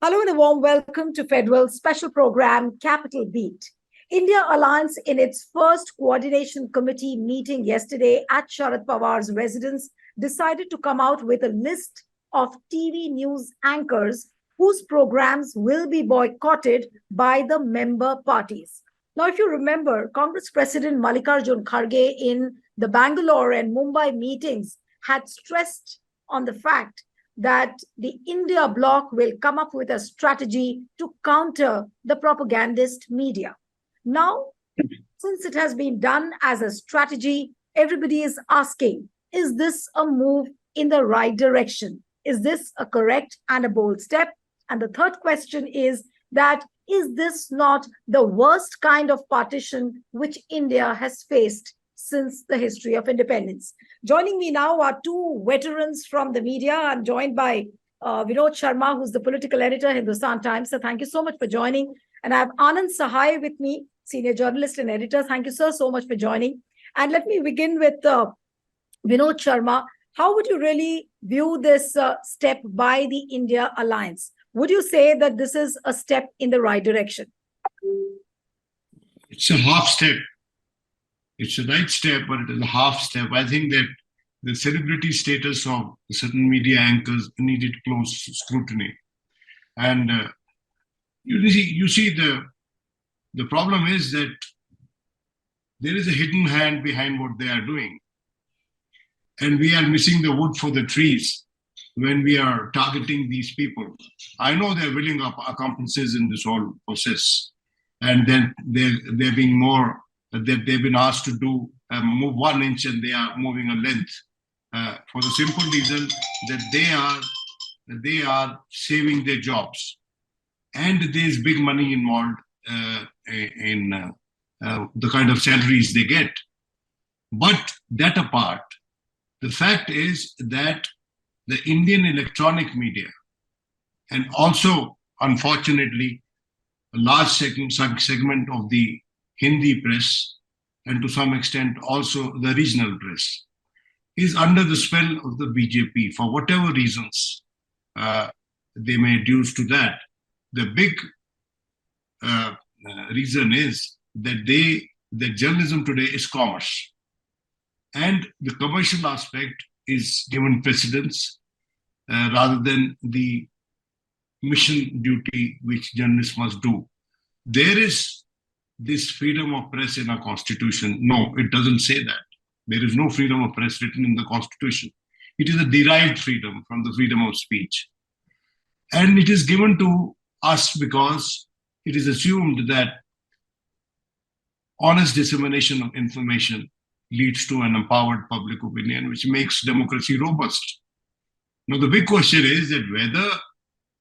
Hello and a warm welcome to Federal's special program, Capital Beat. India Alliance, in its first coordination committee meeting yesterday at Sharad Pawar's residence, decided to come out with a list of TV news anchors whose programs will be boycotted by the member parties. Now, if you remember, Congress President Mallikarjun Kharge in the Bangalore and Mumbai meetings had stressed on the fact that the India bloc will come up with a strategy to counter the propagandist media. Now, since it has been done as a strategy, everybody is asking, is this a move in the right direction? Is this a correct and a bold step? And the third question is this not the worst kind of partition which India has faced since the history of independence? Joining me now are two veterans from the media. I'm joined by Vinod Sharma, who's the political editor, Hindustan Times. So thank you so much for joining. And I have Anand Sahai with me, senior journalist and editor. Thank you, sir, so much for joining. And let me begin with Vinod Sharma. How would you really view this step by the India Alliance? Would you say that this is a step in the right direction? It's a half step. It's a right step, but it is a half step. I think that the celebrity status of certain media anchors needed close scrutiny. And you see the problem is that there is a hidden hand behind what they are doing. And we are missing the wood for the trees when we are targeting these people. I know they're willing accomplices in this whole process. And then they're being more, that they've been asked to do move 1 inch and they are moving a length for the simple reason that they are saving their jobs. And there's big money involved in the kind of salaries they get. But that apart, the fact is that the Indian electronic media, and also, unfortunately, a large segment of the Hindi press, and to some extent also the regional press, is under the spell of the BJP for whatever reasons they may adduce to that. The big reason is that journalism today is commerce. And the commercial aspect is given precedence rather than the mission duty which journalists must do. There is this freedom of press in our constitution. No, it doesn't say that. There is no freedom of press written in the constitution. It is a derived freedom from the freedom of speech. And it is given to us because it is assumed that honest dissemination of information leads to an empowered public opinion, which makes democracy robust. Now, the big question is that whether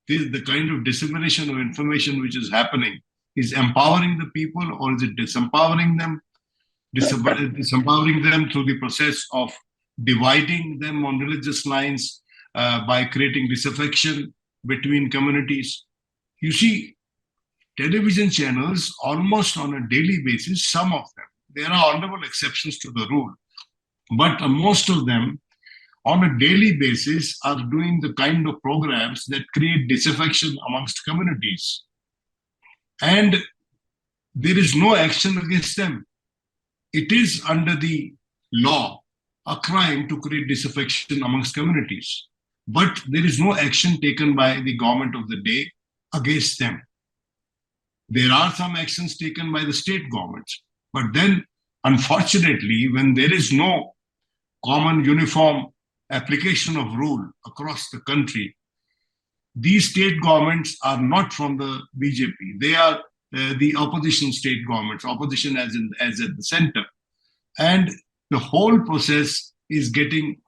the kind of dissemination of information which is happening is empowering the people, or is it disempowering them? Disempowering them through the process of dividing them on religious lines by creating disaffection between communities. You see, television channels almost on a daily basis, some of them, there are honorable exceptions to the rule, but most of them on a daily basis are doing the kind of programs that create disaffection amongst communities. And there is no action against them. It is under the law a crime to create disaffection amongst communities. But there is no action taken by the government of the day against them. There are some actions taken by the state governments. But then, unfortunately, when there is no common uniform application of rule across the country, these state governments are not from the BJP. They are the opposition state governments, opposition as at the center. And the whole process is getting,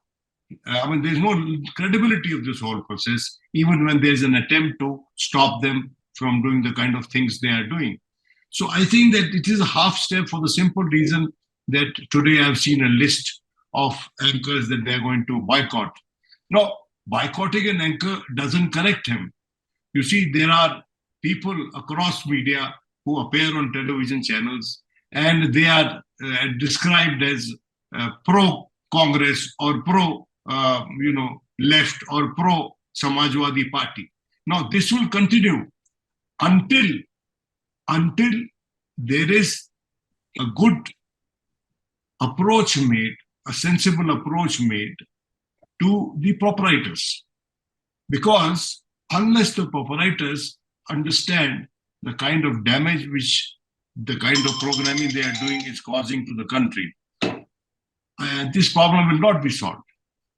there's no credibility of this whole process, even when there's an attempt to stop them from doing the kind of things they are doing. So I think that it is a half step for the simple reason that today I've seen a list of anchors that they're going to boycott. Now, boycotting an anchor doesn't correct him. You see, there are people across media who appear on television channels and they are described as pro-Congress or pro-left or pro-Samajwadi Party. Now, this will continue until there is a good approach made, a sensible approach made to the proprietors. Because unless the proprietors understand the kind of damage which the kind of programming they are doing is causing to the country, this problem will not be solved.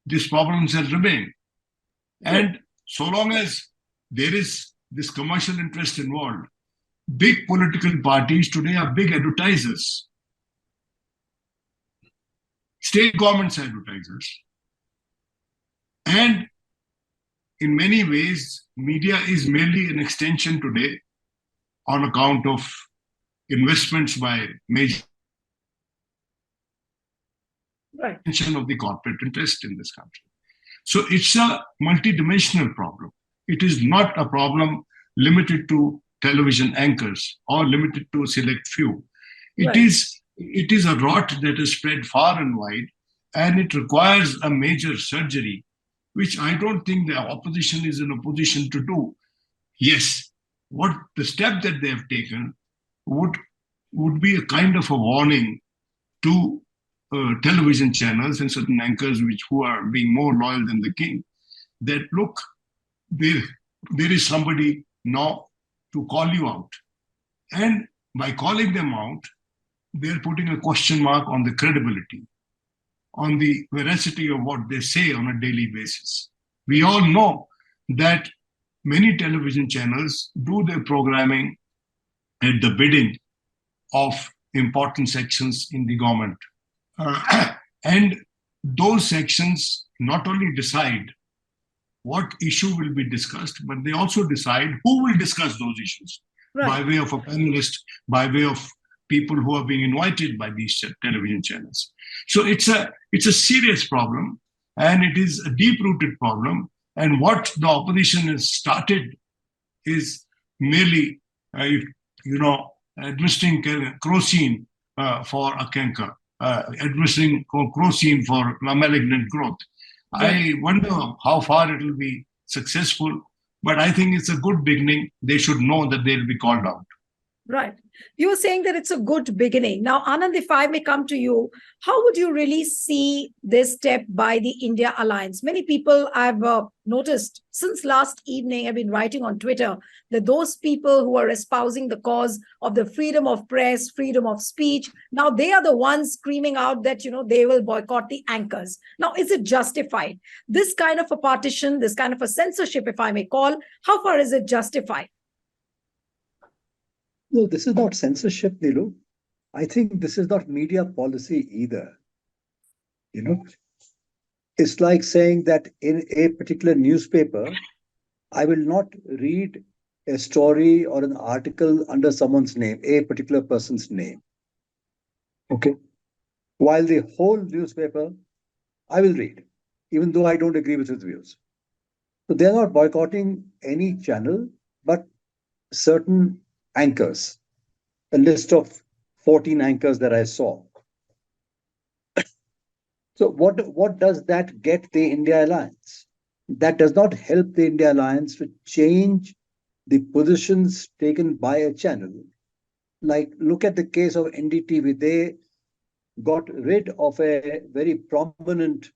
This problem shall remain. And so long as there is this commercial interest involved, big political parties today are big advertisers. State governments are advertisers. And in many ways, media is merely an extension today on account of investments by major extension of the corporate interest in this country. So it's a multidimensional problem. It is not a problem limited to television anchors or limited to a select few. It is a rot that is spread far and wide, and it requires a major surgery, which I don't think the opposition is in a position to do. Yes, what the step that they have taken would be a kind of a warning to television channels and certain anchors who are being more loyal than the king, that look, there is somebody now to call you out. And by calling them out, they're putting a question mark on the credibility, on the veracity of what they say on a daily basis. We all know that many television channels do their programming at the bidding of important sections in the government. And those sections not only decide what issue will be discussed, but they also decide who will discuss those issues by way of a panelist, by way of people who are being invited by these television channels. So it's a serious problem, and it is a deep-rooted problem. And what the opposition has started is merely, administering kerosene for a canker, administering kerosene for malignant growth. I wonder how far it will be successful, but I think it's a good beginning. They should know that they'll be called out. Right. You were saying that it's a good beginning. Now, Anand, if I may come to you, how would you really see this step by the India Alliance? Many people I've noticed since last evening have been writing on Twitter that those people who are espousing the cause of the freedom of press, freedom of speech, now they are the ones screaming out that, they will boycott the anchors. Now, is it justified? This kind of a partition, this kind of a censorship, if I may call, how far is it justified? No, this is not censorship, Nilu. I think this is not media policy either. It's like saying that in a particular newspaper, I will not read a story or an article under someone's name, a particular person's name. Okay. While the whole newspaper, I will read, even though I don't agree with his views. So they're not boycotting any channel, but certain anchors, a list of 14 anchors that I saw. So what does that get the India Alliance? That does not help the India Alliance to change the positions taken by a channel. Like, look at the case of NDTV. They got rid of a very prominent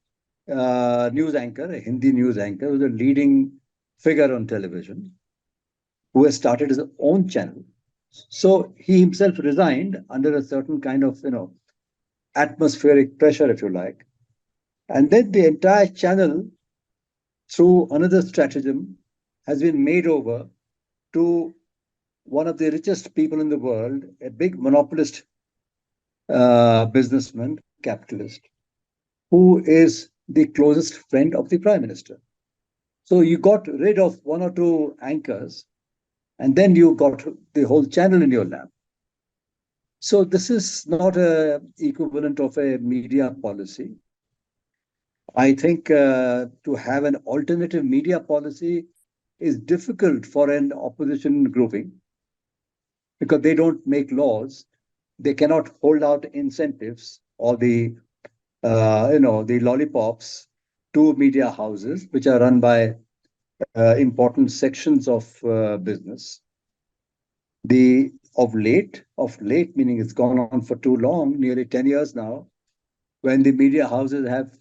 news anchor, a Hindi news anchor, who was a leading figure on television, who has started his own channel. So he himself resigned under a certain kind of, atmospheric pressure, if you like. And then the entire channel, through another stratagem, has been made over to one of the richest people in the world, a big monopolist businessman, capitalist, who is the closest friend of the Prime Minister. So you got rid of one or two anchors, and then you got the whole channel in your lap. So this is not an equivalent of a media policy. I think to have an alternative media policy is difficult for an opposition grouping because they don't make laws. They cannot hold out incentives or the lollipops to media houses, which are run by important sections of business. The of late, meaning it's gone on for too long, nearly 10 years now, when the media houses have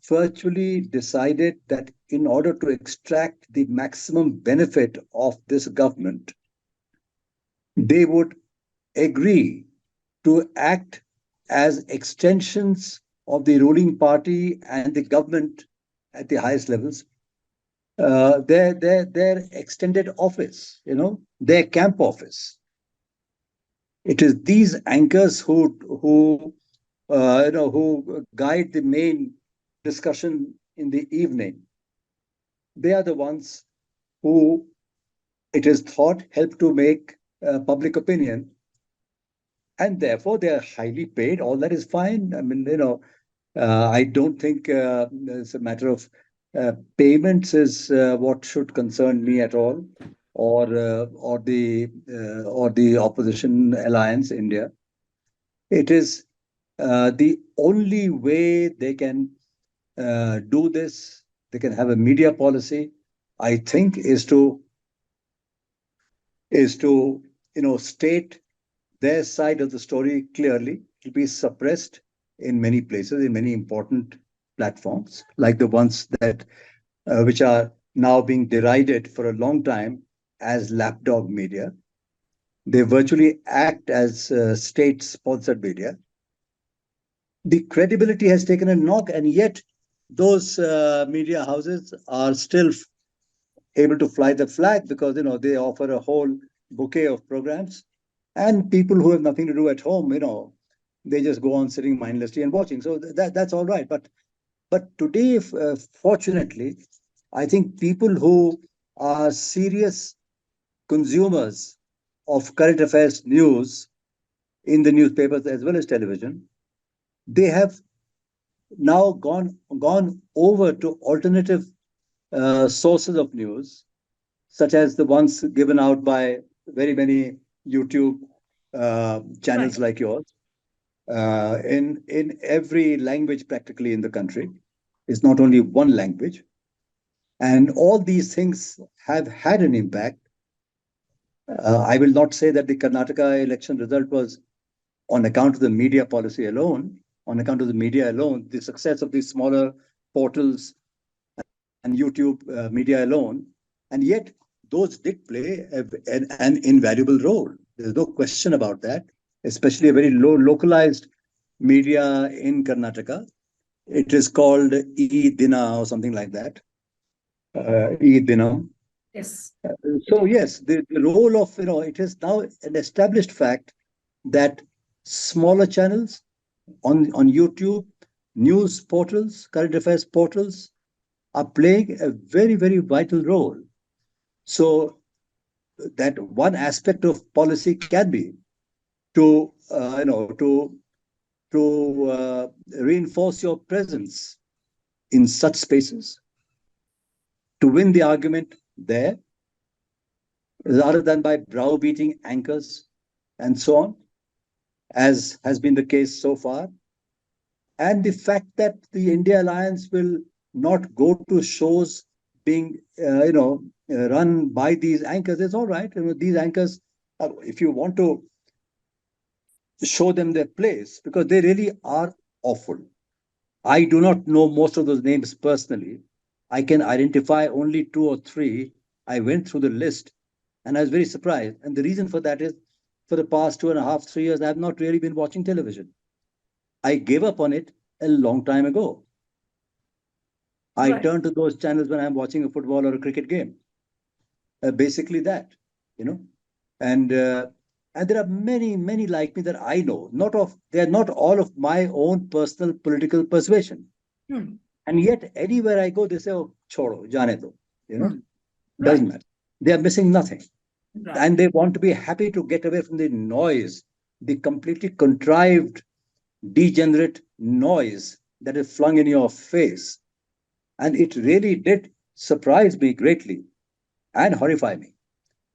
virtually decided that in order to extract the maximum benefit of this government, they would agree to act as extensions of the ruling party and the government at the highest levels, their extended office, their camp office. It is these anchors who guide the main discussion in the evening. They are the ones who, it is thought, help to make public opinion, and therefore they are highly paid. All that is fine. I mean, I don't think it's a matter of payments is what should concern me at all, or the opposition alliance India. It is the only way they can do this. They can have a media policy, I think, is to state their side of the story clearly. It'll be suppressed in many places, in many important platforms, like the ones that which are now being derided for a long time as lapdog media. They virtually act as state-sponsored media. The credibility has taken a knock, and yet those media houses are still able to fly the flag because they offer a whole bouquet of programs, and people who have nothing to do at home, they just go on sitting mindlessly and watching. So that's all right. But today, fortunately, I think people who are serious consumers of current affairs news in the newspapers as well as television, they have now gone over to alternative sources of news, such as the ones given out by very many YouTube channels Right. like yours, in every language practically in the country. It's not only one language, and all these things have had an impact. I will not say that the Karnataka election result was on account of the media policy alone. On account of the media alone, the success of these smaller portals and YouTube media alone, and yet those did play an invaluable role. There's no question about that, especially a very low localized media in Karnataka. It is called E-Dina or something like that. E-Dinam. Yes. So yes, the role of, it is now an established fact that smaller channels on YouTube, news portals, current affairs portals are playing a very, very vital role. So that one aspect of policy can be to reinforce your presence in such spaces, to win the argument there, rather than by browbeating anchors and so on, as has been the case so far. And the fact that the India Alliance will not go to shows being, run by these anchors is all right. These anchors, if you want to show them their place, because they really are awful. I do not know most of those names personally. I can identify only two or three. I went through the list and I was very surprised. And the reason for that is, for the past 2.5, 3 years, I have not really been watching television. I gave up on it a long time ago. I Right. turn to those channels when I'm watching a football or a cricket game. Basically that, you know. And there are many, many like me that I know. They're not all of my own personal political persuasion. Hmm. And yet, anywhere I go, they say, "Oh, chodo, jane do," Hmm. doesn't Right. matter. They are missing nothing. Right. And they want to be happy to get away from the noise, the completely contrived, degenerate noise that is flung in your face. And it really did surprise me greatly and horrify me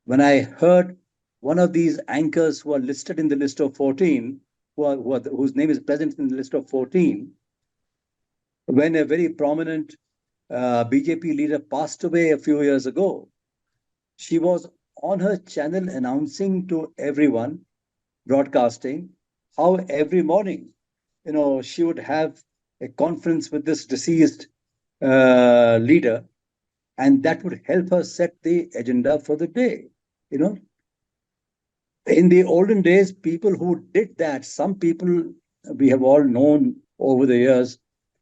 when I heard one of these anchors who are listed in the list of 14, whose name is present in the list of 14, when a very prominent BJP leader, passed away a few years ago, she was on her channel announcing to everyone, broadcasting how every morning, she would have a conference with this deceased leader, and that would help her set the agenda for the day. You know, in the olden days, people who did that, some people we have all known over the years,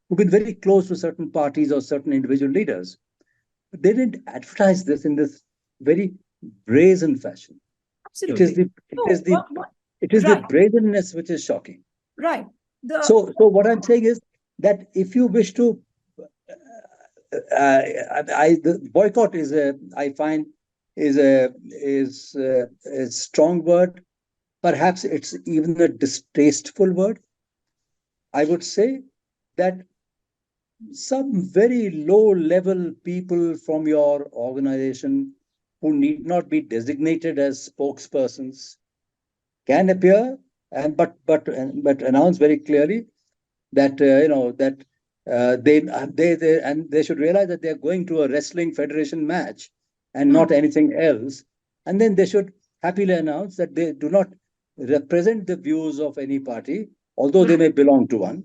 who've been very close to certain parties or certain individual leaders, they didn't advertise this in this very brazen fashion. It is Absolutely. the it So, is the it is the right, brazenness which is shocking. right. The So what I'm saying is that if you wish to, the boycott is a, I find, is a strong word. Perhaps it's even a distasteful word. I would say that some very low level people from your organization who need not be designated as spokespersons can appear and but announce very clearly that that they should realize that they are going to a wrestling federation match and not Hmm. anything else, and then they should happily announce that they do not represent the views of any party, although they Right. may belong to one.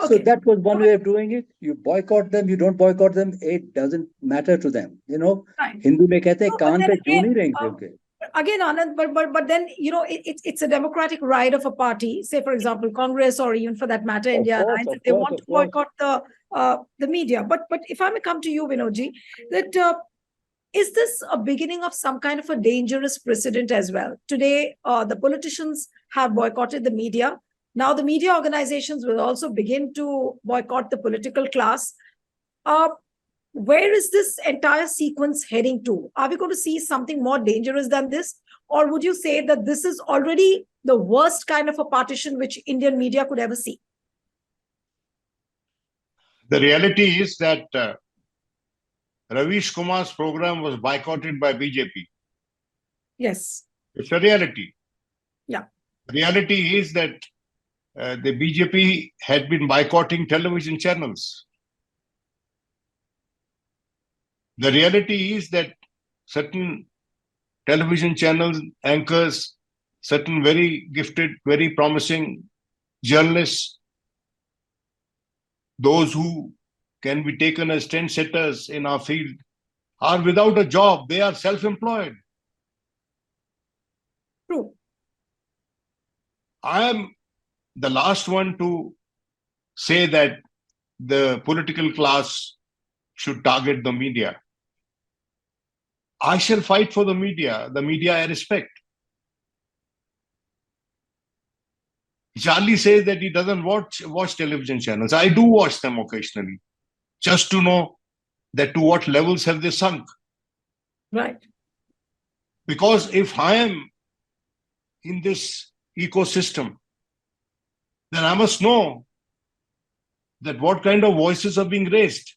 So Okay. that was one way of doing it. You boycott them, you don't boycott them, it doesn't matter to them. Right. Hindu में कहते हैं No, but can't then पे जू again, नहीं रेंगते उनके. again, Anand, but then it's a democratic right of a party, say for example Congress or even for that matter Of India course, Alliance, if of they course, want to of course. boycott the media. But if I may come to you, Vinodji, that is this a beginning of some kind of a dangerous precedent as well? Today, the politicians have boycotted the media. Now, the media organizations will also begin to boycott the political class. Uh, where is this entire sequence heading to? Are we going to see something more dangerous than this? Or would you say that this is already the worst kind of a partition which Indian media could ever see? The reality is that Ravish Kumar's program was boycotted by BJP. Yes. It's a reality. Yeah. The reality is that the BJP had been boycotting television channels. The reality is that certain television channels, anchors, certain very gifted, very promising journalists, those who can be taken as trendsetters in our field, are without a job. They are self-employed. True. I am the last one to say that the political class should target the media. I shall fight for the media I respect. Charlie says that he doesn't watch television channels. I do watch them occasionally, just to know that to what levels have they sunk. Right. Because if I am in this ecosystem, then I must know that what kind of voices are being raised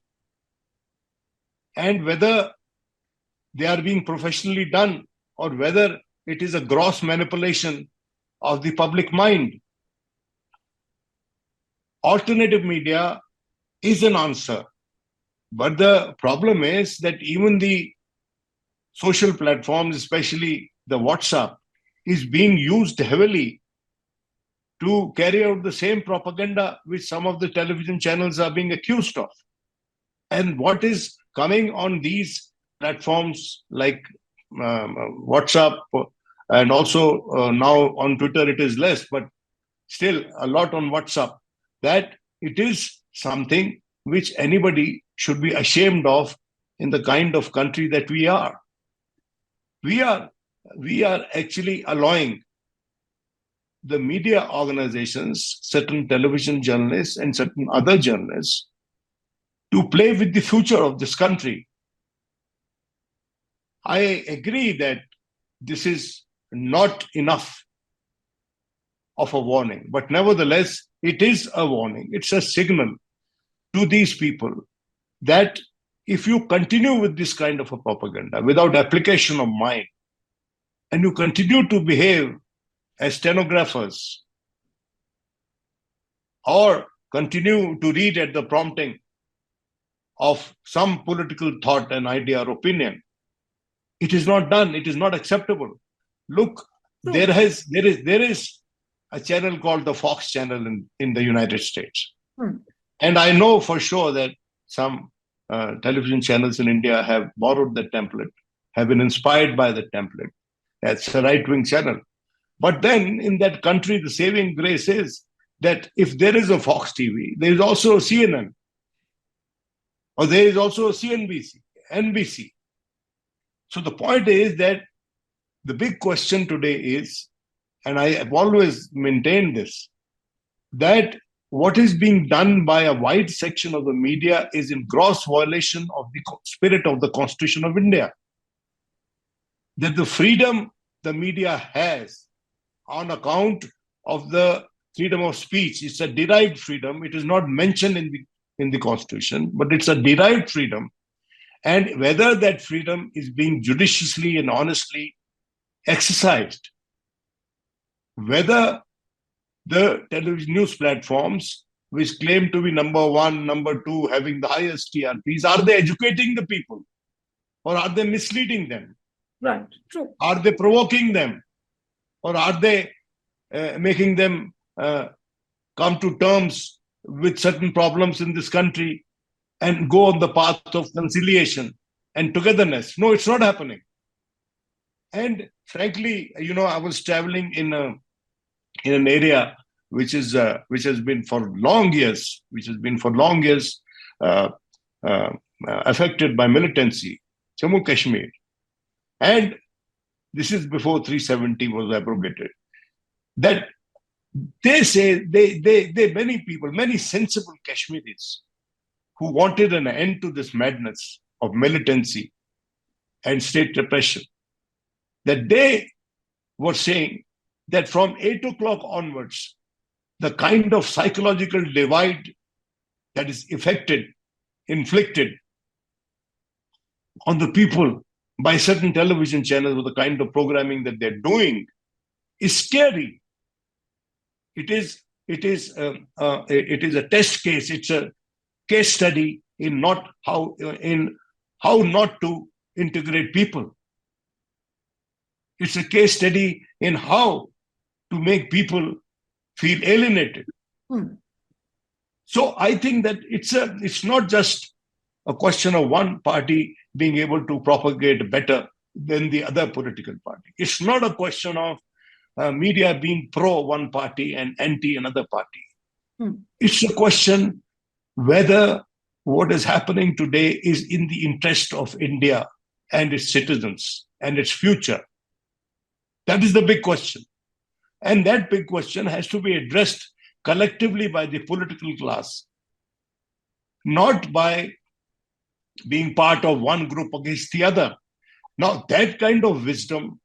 and whether they are being professionally done or whether it is a gross manipulation of the public mind. Alternative media is an answer. But the problem is that even the social platforms, especially the WhatsApp, is being used heavily to carry out the same propaganda which some of the television channels are being accused of. And what is coming on these platforms like WhatsApp and also now on Twitter, it is less, but still a lot on WhatsApp, that it is something which anybody should be ashamed of in the kind of country that we are. We are actually allowing the media organizations, certain television journalists and certain other journalists to play with the future of this country. I agree that this is not enough of a warning, but nevertheless, it is a warning. It's a signal to these people that if you continue with this kind of a propaganda without application of mind, and you continue to behave as stenographers or continue to read at the prompting of some political thought and idea or opinion. It is not done. It is not acceptable. Look, there is a channel called the Fox channel in the United States. And I know for sure that some television channels in India have borrowed the template, have been inspired by the template. That's a right-wing channel. But then in that country, the saving grace is that if there is a Fox TV, there is also a CNN, or there is also a CNBC, NBC. So the point is that the big question today is, and I have always maintained this, that what is being done by a wide section of the media is in gross violation of the spirit of the Constitution of India. That the freedom the media has on account of the freedom of speech, it's a derived freedom. It is not mentioned in the Constitution, but it's a derived freedom. And whether that freedom is being judiciously and honestly exercised, whether the television news platforms, which claim to be number one, number two, having the highest TRPs, are they educating the people or are they misleading them? Right, true. Are they provoking them or are they making them come to terms with certain problems in this country and go on the path of conciliation and togetherness? No, it's not happening. And frankly, I was traveling in an area which has been for long years, affected by militancy, Jammu Kashmir, and this is before 370 was abrogated. That they say many people, many sensible Kashmiris who wanted an end to this madness of militancy and state repression, that they were saying that from 8 o'clock onwards, the kind of psychological divide that is inflicted on the people by certain television channels or the kind of programming that they're doing is scary. It is a test case. It's a case study in how not to integrate people. It's a case study in how to make people feel alienated. So I think that it's not just a question of one party being able to propagate better than the other political party. It's not a question of media being pro one party and anti another party. It's a question whether what is happening today is in the interest of India and its citizens and its future. That is the big question. And that big question has to be addressed collectively by the political class, not by being part of one group against the other. Now, that kind of wisdom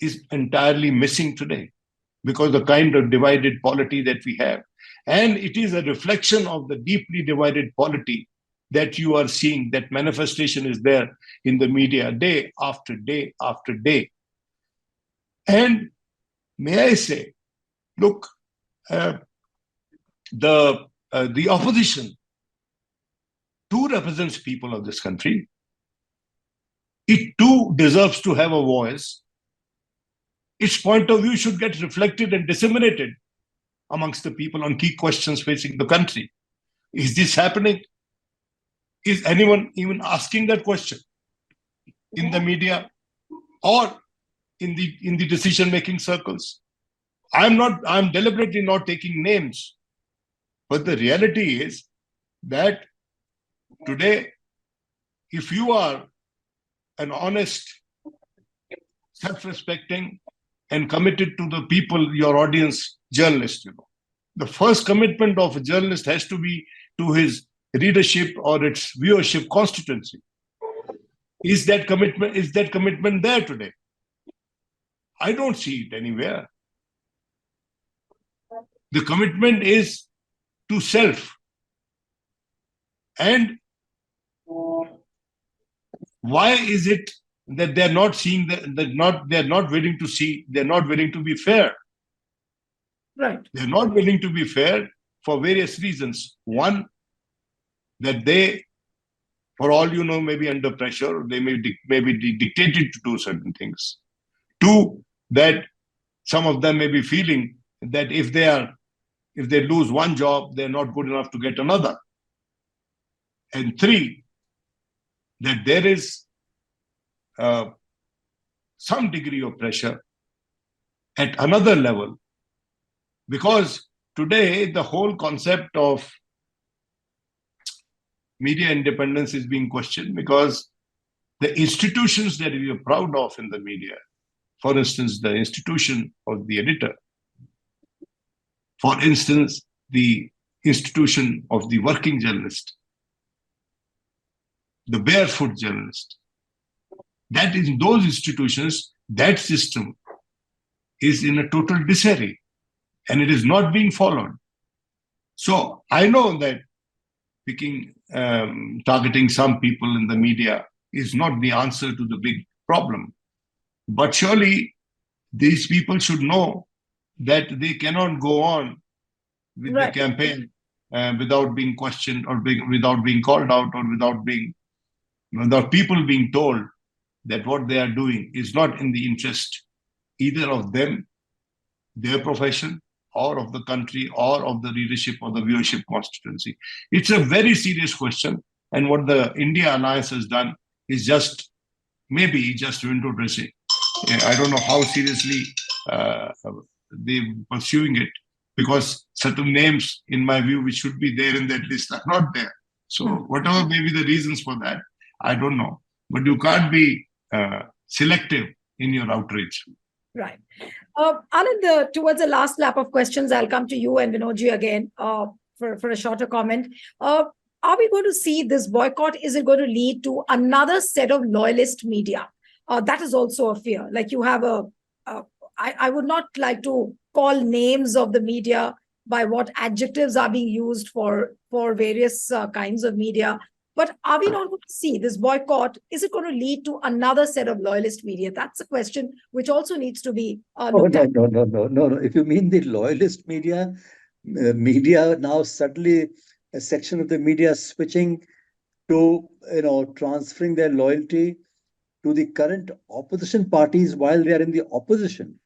is entirely missing today because the kind of divided polity that we have. And it is a reflection of the deeply divided polity that you are seeing. That manifestation is there in the media day after day after day. And may I say, look, the opposition too represents people of this country. It too deserves to have a voice. Its point of view should get reflected and disseminated amongst the people on key questions facing the country. Is this happening? Is anyone even asking that question in the media or in the decision-making circles? I'm deliberately not taking names, but the reality is that today, if you are an honest, self-respecting, and committed to the people, your audience, journalist, the first commitment of a journalist has to be to his readership or its viewership constituency. Is that commitment there today? I don't see it anywhere. The commitment is to self. And why is it that they're not seeing they're not willing to see, they're not willing to be fair? Right. They're not willing to be fair for various reasons. One, that they For all you know, maybe under pressure, they may be dictated to do certain things. Two, that some of them may be feeling that if they lose one job, they're not good enough to get another. And three, that there is some degree of pressure at another level, because today the whole concept of media independence is being questioned, because the institutions that we are proud of in the media, for instance, the institution of the editor, for instance, the institution of the working journalist, the barefoot journalist, that in those institutions, that system is in a total disarray and it is not being followed. So I know that targeting some people in the media is not the answer to the big problem. But surely these people should know that they cannot go on with the campaign without being questioned or without being called out, or without people being told that what they are doing is not in the interest either of them, their profession, or of the country, or of the readership or the viewership constituency. It's a very serious question. And what the India Alliance has done is maybe just window dressing. I don't know how seriously they're pursuing it, because certain names, in my view, which should be there in that list are not there. So whatever may be the reasons for that, I don't know. But you can't be selective in your outreach. Right. Anand, towards the last lap of questions, I'll come to you and Vinodji again for a shorter comment. Are we going to see this boycott? Is it going to lead to another set of loyalist media? That is also a fear. Like you have I would not like to call names of the media by what adjectives are being used for various kinds of media. But are we not going to see this boycott? Is it going to lead to another set of loyalist media? That's a question which also needs to be looked at. No. If you mean the loyalist media, media now suddenly a section of the media switching to transferring their loyalty to the current opposition parties while they are in the opposition.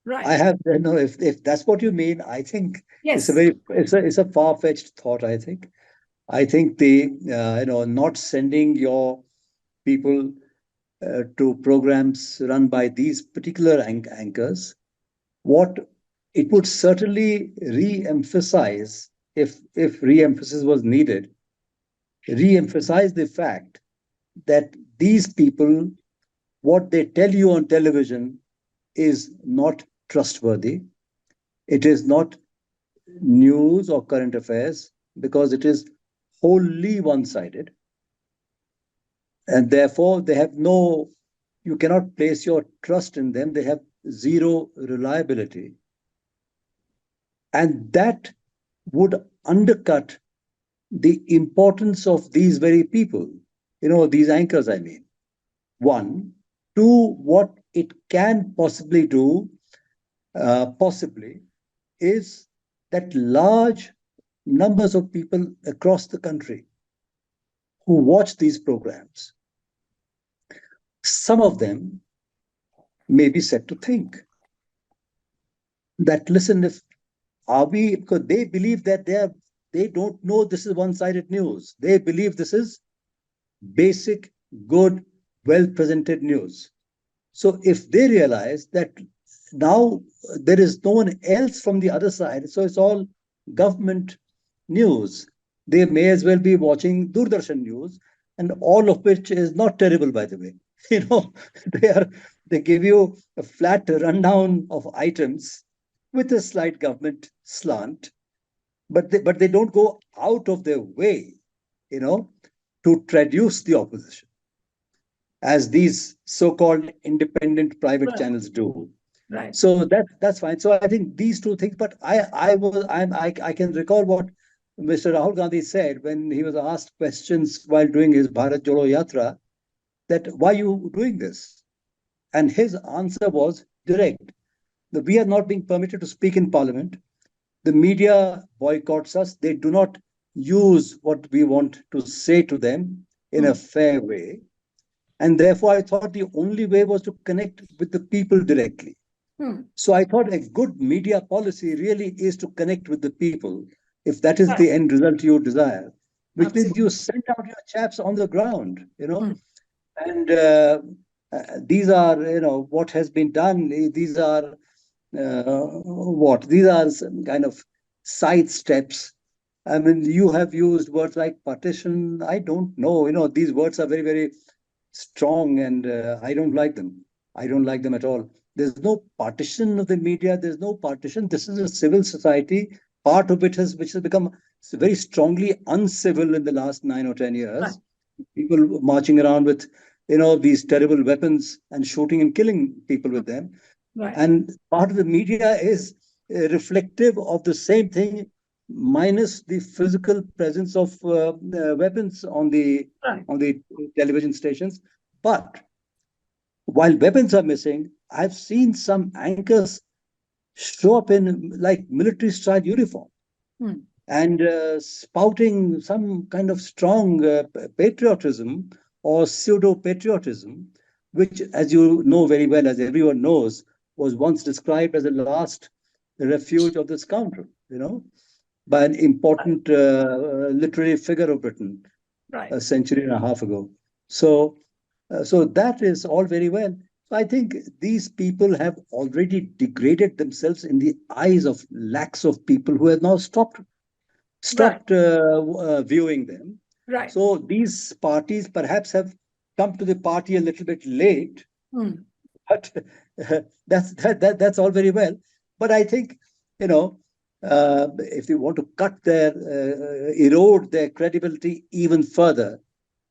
Right. I have if that's what you mean, I think yes, it's a far-fetched thought. I think the not sending your people to programs run by these particular anchors, what it would certainly re-emphasize, if re-emphasis was needed, re-emphasize the fact that these people, what they tell you on television is not trustworthy. It is not news or current affairs, because it is wholly one-sided. And therefore, you cannot place your trust in them. They have zero reliability. And that would undercut the importance of these very people, these anchors, I mean. One. Two, what it can possibly do, is that large numbers of people across the country who watch these programs, some of them may be set to think that, listen, because they believe that they don't know this is one-sided news. They believe this is basic, good, well-presented news. So if they realize that now there is no one else from the other side, so it's all government news, they may as well be watching Doordarshan news, and all of which is not terrible, by the way. They give you a flat rundown of items with a slight government slant, but they don't go out of their way, to traduce the opposition, as these so-called independent private channels do. Right. So that's fine. So I think these two things. But I can recall what Mr. Rahul Gandhi said when he was asked questions while doing his Bharat Jodo Yatra, that why are you doing this? And his answer was direct. That we are not being permitted to speak in Parliament. The media boycotts us. They do not use what we want to say to them. in a fair way. And therefore, I thought the only way was to connect with the people directly. So I thought a good media policy really is to connect with the people, if that is the end result you desire, which means you send out your chaps on the ground, and these are, what has been done. These are These are some kind of side steps. I mean, you have used words like partition. I don't know. These words are very, very strong, and I don't like them. I don't like them at all. There's no partition of the media. There's no partition. This is a civil society. Part of it which has become very strongly uncivil in the last 9 or 10 years. People marching around with, these terrible weapons and shooting and killing people with them. And part of the media is reflective of the same thing, minus the physical presence of weapons on the television stations. But while weapons are missing, I've seen some anchors show up in like military style uniform and spouting some kind of strong patriotism or pseudo patriotism, which, as you know very well, as everyone knows, was once described as the last refuge of the scoundrel, by an important literary figure of Britain a century and a half ago. So that is all very well. So I think these people have already degraded themselves in the eyes of lakhs of people who have now stopped viewing them. So these parties perhaps have come to the party a little bit late, but that's all very well. But I think, if you want to erode their credibility even further,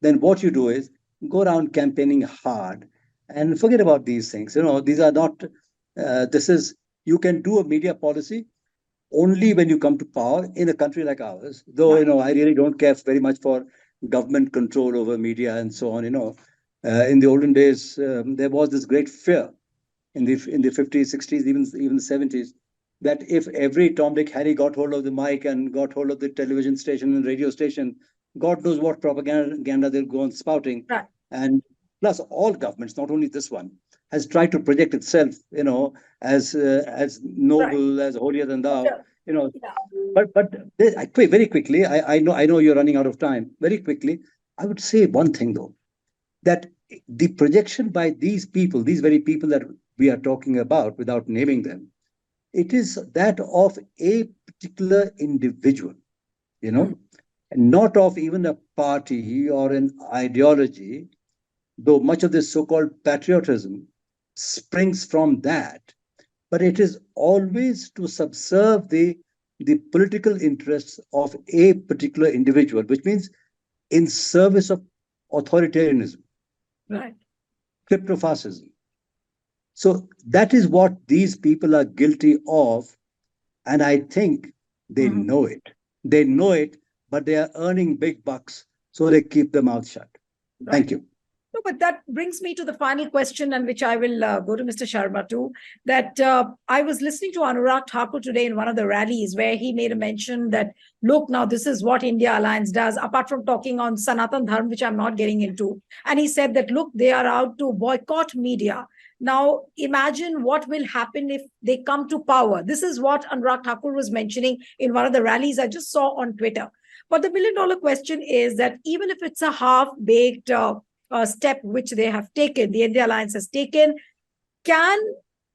then what you do is go around campaigning hard and forget about these things. These are not, you can do a media policy only when you come to power in a country like ours. Though, I really don't care very much for government control over media and so on. In the olden days, there was this great fear in the 50s, 60s, even 70s, that if every Tom, Dick, Harry got hold of the mic and got hold of the television station and radio station, God knows what propaganda they'll go on spouting. And plus, all governments, not only this one, has tried to project itself, as noble, as holier than thou. But very quickly, I know you're running out of time. Very quickly, I would say one thing though, that the projection by these people, these very people that we are talking about, without naming them, it is that of a particular individual, not of even a party or an ideology, though much of this so-called patriotism springs from that. But it is always to subserve the political interests of a particular individual, which means in service of authoritarianism, kleptofascism. So that is what these people are guilty of. And I think they know it. They know it, but they are earning big bucks, so they keep their mouth shut. Thank you. No, but that brings me to the final question, and which I will go to Mr. Sharma too, that I was listening to Anurag Thakur today in one of the rallies where he made a mention that, look, now this is what India Alliance does, apart from talking on Sanatan Dharma, which I'm not getting into. And he said that, look, they are out to boycott media. Now, imagine what will happen if they come to power. This is what Anurag Thakur was mentioning in one of the rallies I just saw on Twitter. But the million-dollar question is that even if it's a half-baked step which they have taken, the India Alliance has taken, can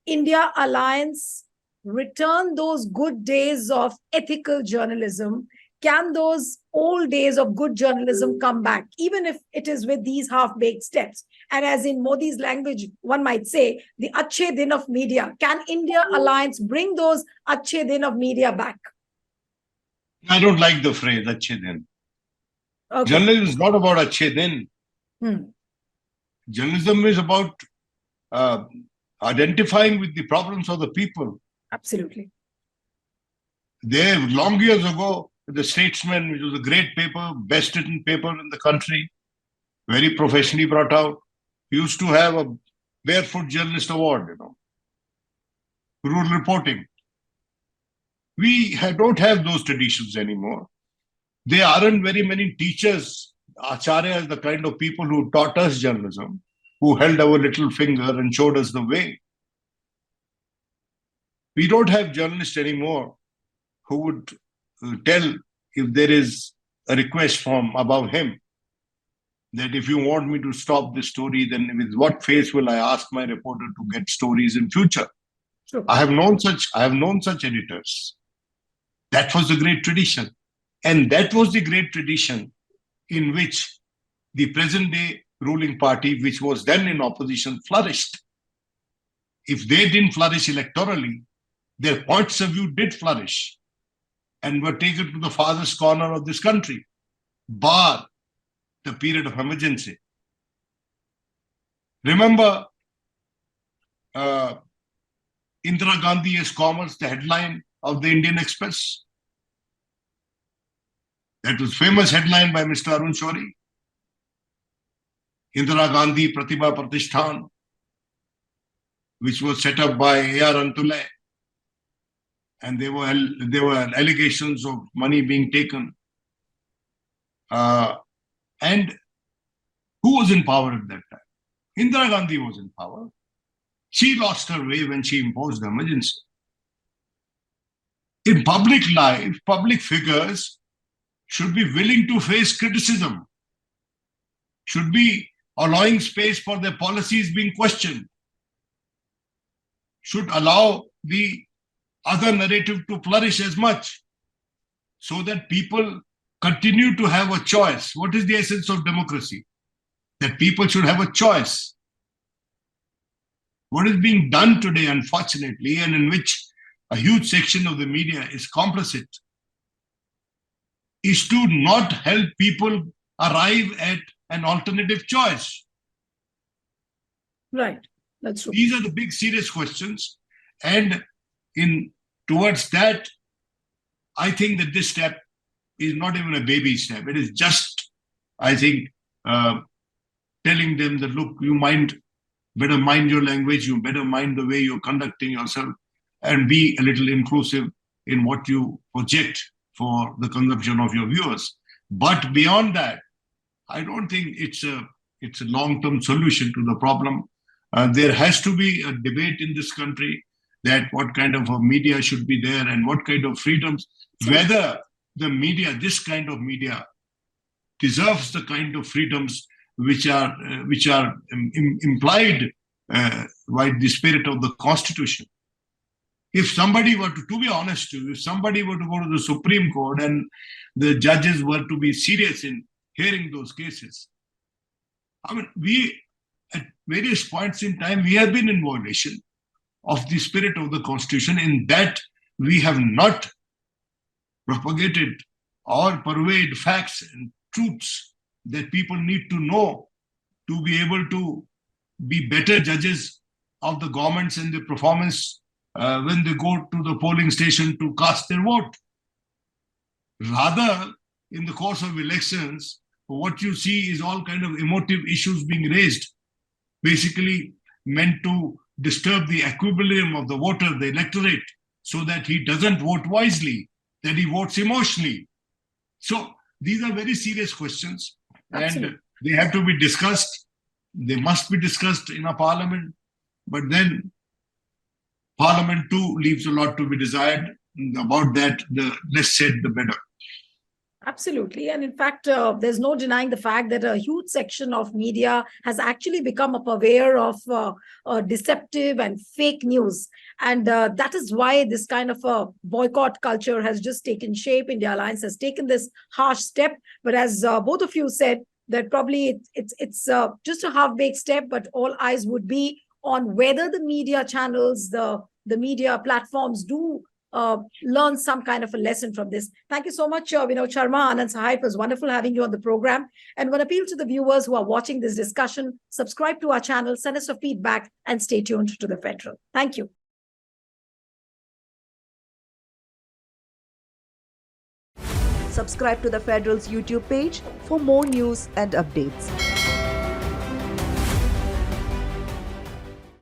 India Alliance return those good days of ethical journalism? Can those old days of good journalism come back, even if it is with these half-baked steps? And as in Modi's language, one might say, the Achhe Din of media. Can India Alliance bring those Achhe Din of media back? I don't like the phrase Achhe Din. Okay. Journalism is not about Achhe Din. Journalism is about identifying with the problems of the people. Absolutely. There, long years ago, The Statesman, which was a great paper, best written paper in the country, very professionally brought out, used to have a Barefoot Journalist Award, rural reporting. We don't have those traditions anymore. There aren't very many teachers Acharyas, the kind of people who taught us journalism, who held our little finger and showed us the way. We don't have journalists anymore who would tell if there is a request from above him that if you want me to stop this story, then with what face will I ask my reporter to get stories in future? True. I have known such editors. That was the great tradition. And that was the great tradition in which the present day ruling party, which was then in opposition, flourished. If they didn't flourish electorally, their points of view did flourish and were taken to the farthest corner of this country, bar the period of emergency. Remember Indira Gandhi as Commerce, the headline of the Indian Express? That was famous headline by Mr. Arun Shourie. Indira Gandhi Pratibha Pratishthan, which was set up by A.R. Antulay. And there were allegations of money being taken. And who was in power at that time? Indira Gandhi was in power. She lost her way when she imposed the emergency. In public life, public figures should be willing to face criticism, should be allowing space for their policies being questioned, should allow the other narrative to flourish as much so that people continue to have a choice. What is the essence of democracy? That people should have a choice. What is being done today, unfortunately, and in which a huge section of the media is complicit, is to not help people arrive at an alternative choice. Right. That's true. These are the big, serious questions. And towards that, I think that this step is not even a baby step. It is just, I think, telling them that, look, you better mind your language, you better mind the way you're conducting yourself, and be a little inclusive in what you project for the consumption of your viewers. But beyond that, I don't think it's a long-term solution to the problem. There has to be a debate in this country that what kind of a media should be there and what kind of freedoms, whether the media, this kind of media, deserves the kind of freedoms which are implied by the spirit of the Constitution. If somebody were to be honest, if somebody were to go to the Supreme Court and the judges were to be serious in hearing those cases, I mean, we, at various points in time, we have been in violation of the spirit of the Constitution in that we have not propagated or purveyed facts and truths that people need to know to be able to be better judges of the governments and the performance when they go to the polling station to cast their vote. Rather, in the course of elections, what you see is all kind of emotive issues being raised, basically meant to disturb the equilibrium of the voter, the electorate, so that he doesn't vote wisely, that he votes emotionally. So these are very serious questions. Absolutely. And they have to be discussed. They must be discussed in a parliament. But then parliament too leaves a lot to be desired. About that, the less said, the better. Absolutely. And in fact, there's no denying the fact that a huge section of media has actually become a purveyor of deceptive and fake news. And that is why this kind of a boycott culture has just taken shape. India Alliance has taken this harsh step. But as both of you said, that probably it's just a half-baked step, but all eyes would be on whether the media channels, the media platforms do learn some kind of a lesson from this. Thank you so much, Vinod Sharma, Anand Sahai. It was wonderful having you on the program. And one appeal to the viewers who are watching this discussion, subscribe to our channel, send us your feedback, and stay tuned to The Federal. Thank you. Subscribe to The Federal's YouTube page for more news and updates.